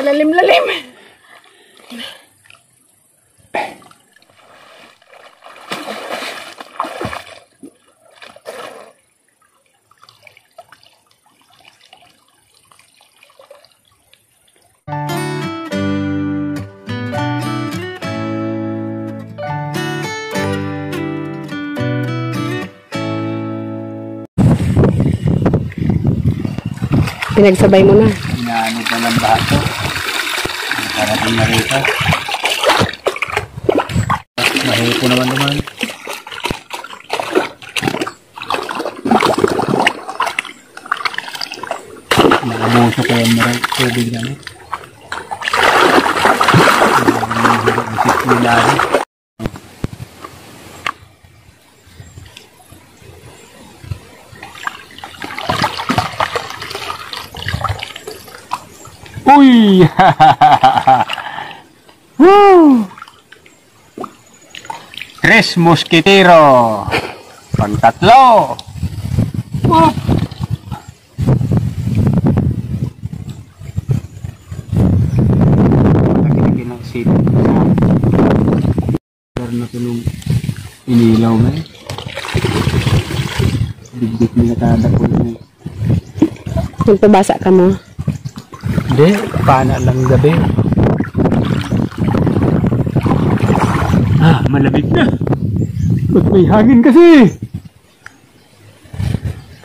malalim-lalim. Pinagsabay mo na. Inaanod na ng bato. Parating na rito. Mahipo naman. Nakabuso ko yung maray. Tubig na. Isip nila. Uy! Woo! Tres Mosquitero. Pantatlo. Oh. Nakikinig ng sip. Pero na tulong inilaw na eh. Bigdik na nakadako na eh. Nagpabasa ka mo? Hindi, pana lang gabi. Malamig na. Ba't may hangin kasi?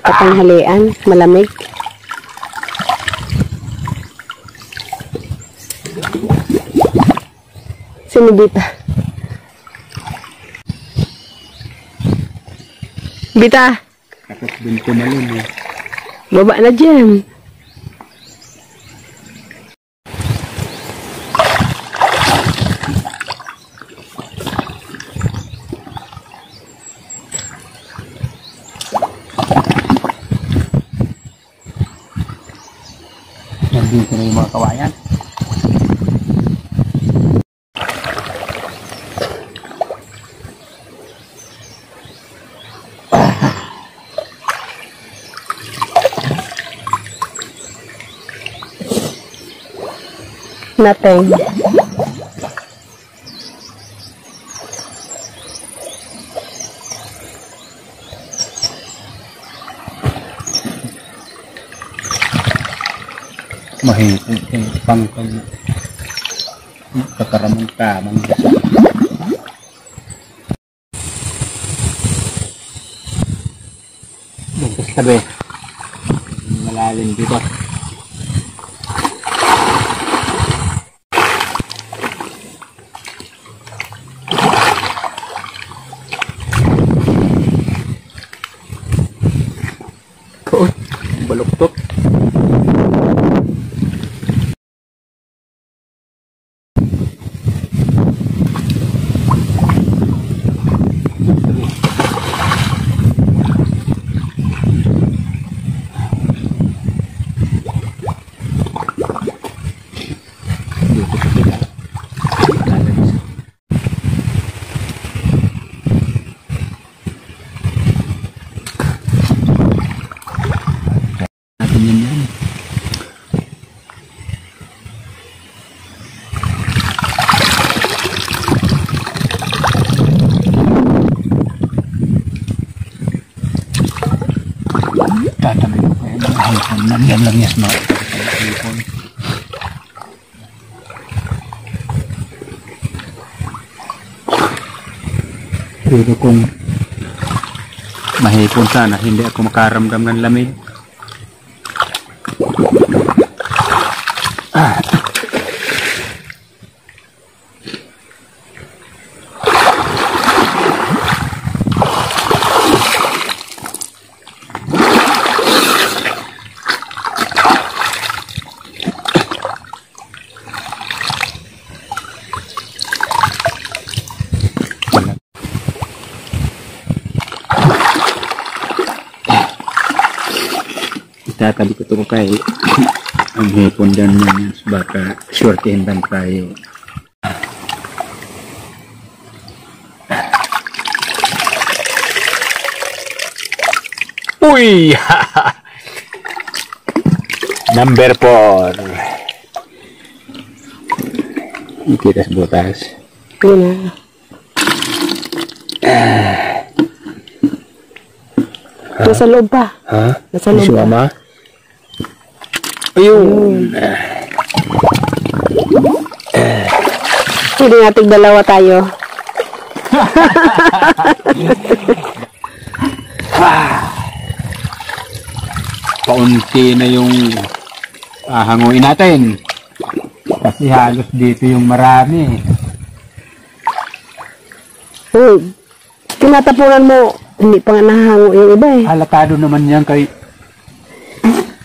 Katanghalian, malamig. Sino Bita? Bita! Takot din ko malim eh. Baba na dyan. Nandito na yung mga kawayan. Nothing. Mahigit yung pangkal na kakaramang kamang magkas tabi malalim dito. Baluktot. Tatamay ko yung mga hipon. Nandiyan lang yes mga hipon. Pero kung mahipon sana, hindi ako makaramdam ng lamig. Tatabi ko ito ko kay ang hipon dyan naman baka swertihin lang tayo. Uy! Number 4 Kita sa butas. Yun na. Nasa loob pa. Ha? Nasa loob pa. Mama? Ayun. Sige nga, tig-dalawa tayo. Paunti na yung hanguin natin. Kasi halos dito yung marami. Tinatapunan mo, hindi pa nga nahango yung iba eh. Halatado naman yan kay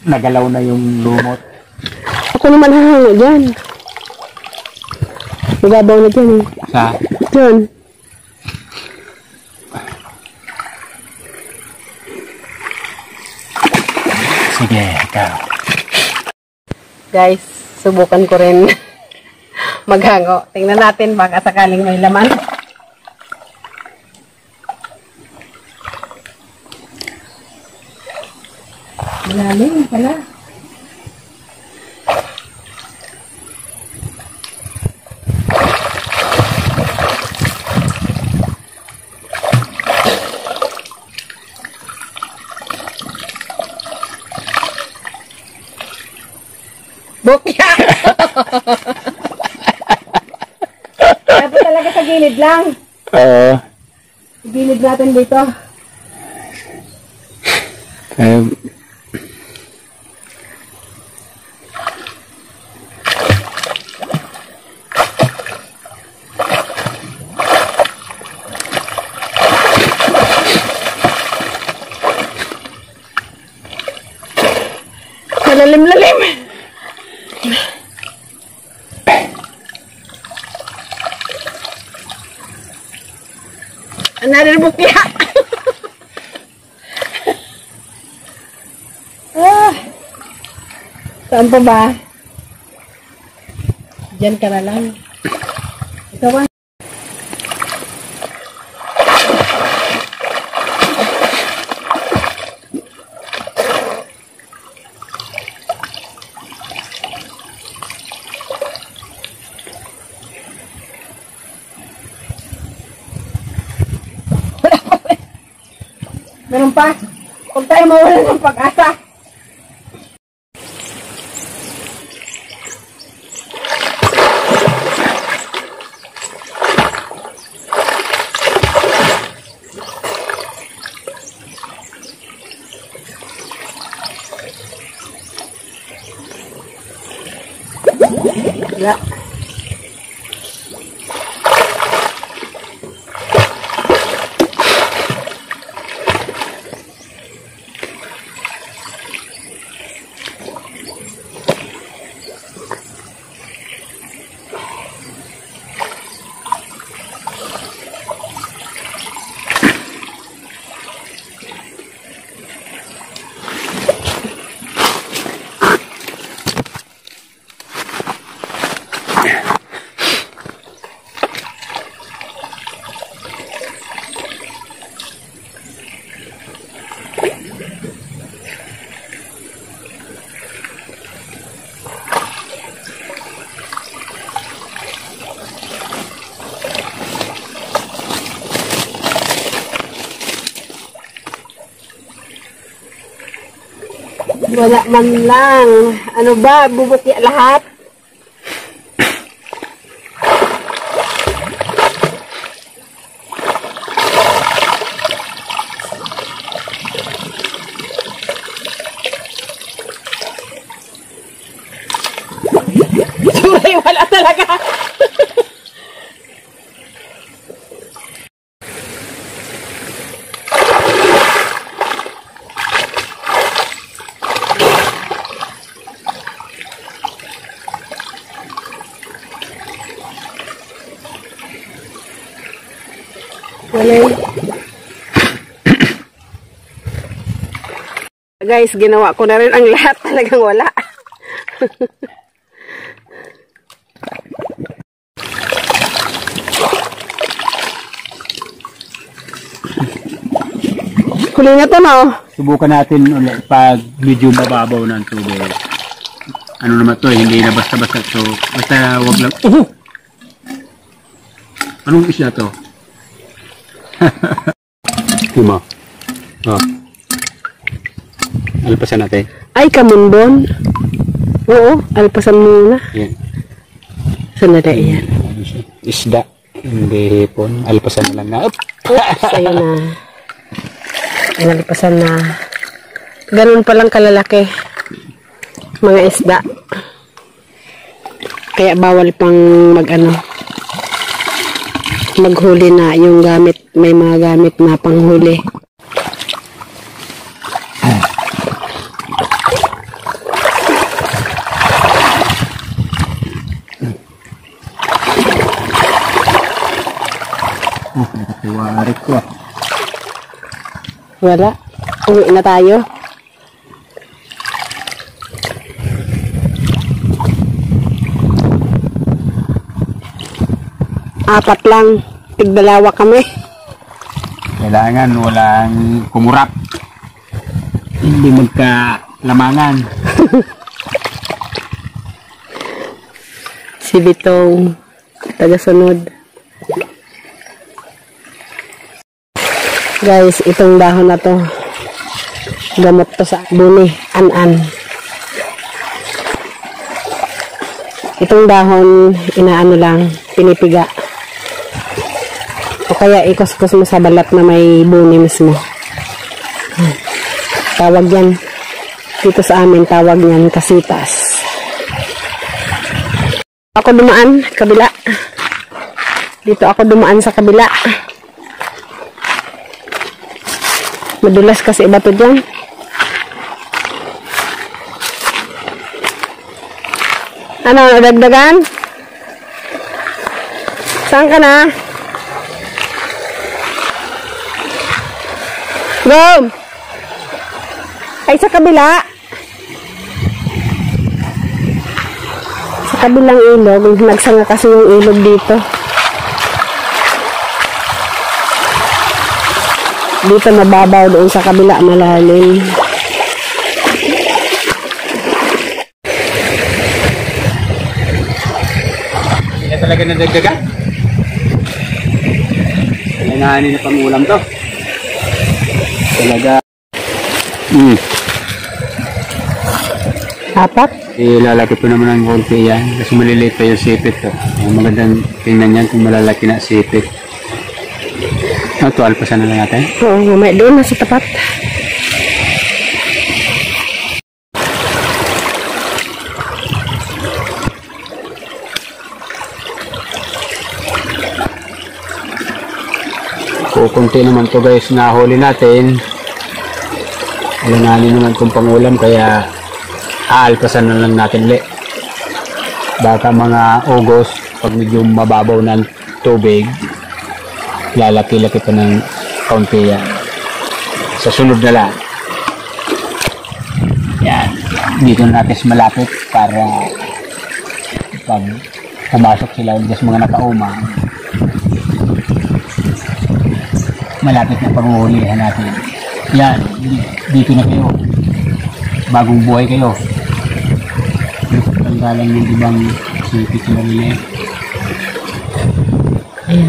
nagalaw na yung lumot. Ako naman hahango dyan. Magabaw na dyan eh. Sa? Dyan. Sige, ikaw. Guys, subukan ko rin maghango. Tingnan natin baka sakaling may laman. Malalim pala. Bukya! Dapat talaga sa gilid lang. Oo. Sa gilid natin dito. Malalim-lalim. Another bukya. Saan pa ba? Diyan ka na lang. Ikaw ba? Meron pa. Huwag tayo mawala ng pag-asa. Wala. Wala man lang. Ano ba? Bubukya lahat? Suray, wala talaga. Guys, ginawa ko na rin ang lahat. Talagang wala. Huli na to, no? Subukan natin ulit pag medyo mababaw ng tubig. Ano naman to, hindi na basta-basta to. Basta wag lang. Anong isda to? Lima. Oh. Alpasan natin. Ay, kamunbon. Oo, alpasan muna. Yan. Saan na yan? Isda. Hindi hipon. Alpasan na lang na. Oops, ayun na. Inalpasan na. Ganun palang kalalaki. Mga isda. Kaya bawal pang maghuli na yung gamit. May mga gamit na panghuli. Nakatiwarik ko. Wala. Uwi na tayo. Apat lang. Tigdalawa kami. Kailangan walang kumurap. Hindi magkalamangan. Si Bitong tagasunod. Guys, itong dahon na to, gamot to sa buni, an-an. Itong dahon, inaano lang, pinipiga. O kaya ikuskus mo sa balat na may buni mismo. Tawag yan. Dito sa amin, tawag yan kasitas. Ako dumaan, kabila. Dito ako dumaan sa kabila. Madulas kasi iba to dyan. Ano, dagdagan? Saan ka na? Go! Ay, sa kabila. Sa kabilang ilog. Nagsanga kasi yung ilog dito. Dito mababaw, doon sa kabila malalim. Hindi na talaga nadagdagan. Kailanganin na pang-ulam to. Talaga. Apat? Lalaki po naman ang konti yan. Kasi maliliit pa yung sipit to. Ang magandang tingnan yan kung malalaki na sipit. Ito, alpasan na lang natin. Oo, mamaya doon nasa tapat. Kukunti naman to guys, nahuli natin. Alanganin naman itong pangulam, kaya aalpasan na lang natin ulit. Baka mga August, pag medyo mababaw ng tubig, lalaki-laki pa ng kaunti yan. Sa sunod na lang. Yan. Dito natin malapit para pag pumasok sila sa mga nakauma, malapit na panghuhulihan natin. Yan. Dito na kayo. Bagong buhay kayo. Tanggalan yung ibang sipit na rin eh.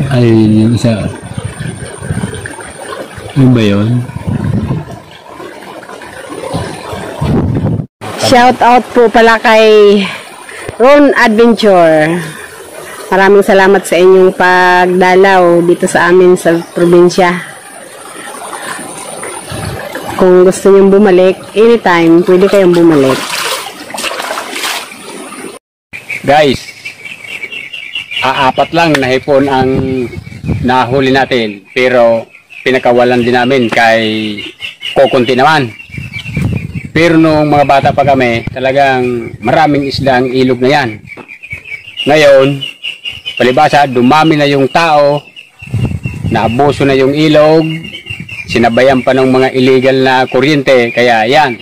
Ayun yung isa. Ano ba yun? Shout out po pala kay Ron Adventure. Maraming salamat sa inyong pagdalaw dito sa amin sa probinsya. Kung gusto niyong bumalik, anytime, pwede kayong bumalik. Guys, apat lang na hipon ang nahuli natin, pero pinakawalan din namin kay kukunti naman. Pero nung mga bata pa kami, talagang maraming isda ang ilog na yan. Ngayon, palibasa, dumami na yung tao, naabuso na yung ilog, sinabayan pa ng mga illegal na kuryente, kaya yan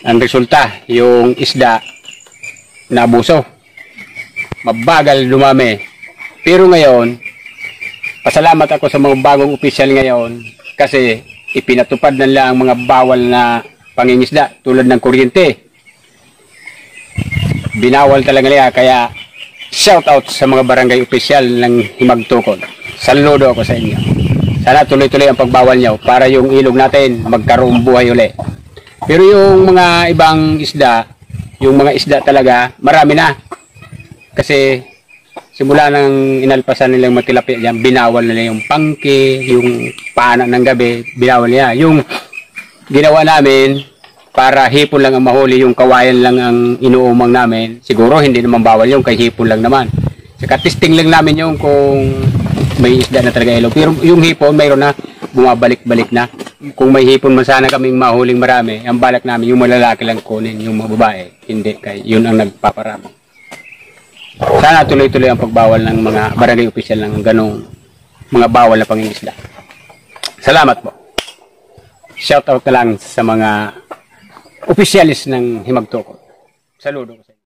ang resulta, yung isda naabuso. Mabagal dumami. Pero ngayon, pasalamat ako sa mga bagong opisyal ngayon kasi ipinatupad na lang ang mga bawal na pangingisda tulad ng kuryente. Binawal talaga nila, kaya shout out sa mga barangay opisyal ng Himagtukod. Saludo ako sa inyo. Sana tuloy-tuloy ang pagbawal nyo para yung ilog natin magkaroon buhay uli. Pero yung mga ibang isda, yung mga isda talaga, marami na. Kasi simula nang inalpasan nilang matilapia dyan, binawal nila yung pangke, yung paanak ng gabi, binawal nila. Yung ginawa namin, para hipon lang ang mahuli, yung kawayan lang ang inuumang namin, siguro hindi naman bawal yung kay hipon lang naman. Saka testing lang namin yung kung may isda na talaga ilog. Pero yung hipon, mayroon na, bumabalik-balik na. Kung may hipon man sana kaming mahuling marami, ang balak namin, yung malalaki lang kunin, yung mga babae, hindi, kay yun ang nagpaparami. Sana tuloy-tuloy ang pagbawal ng mga barangay opisyal ng ganong mga bawal na pangingisda. Salamat po. Shout out na lang sa mga opisyalis ng Himagtukod. Saludo ko sa inyo.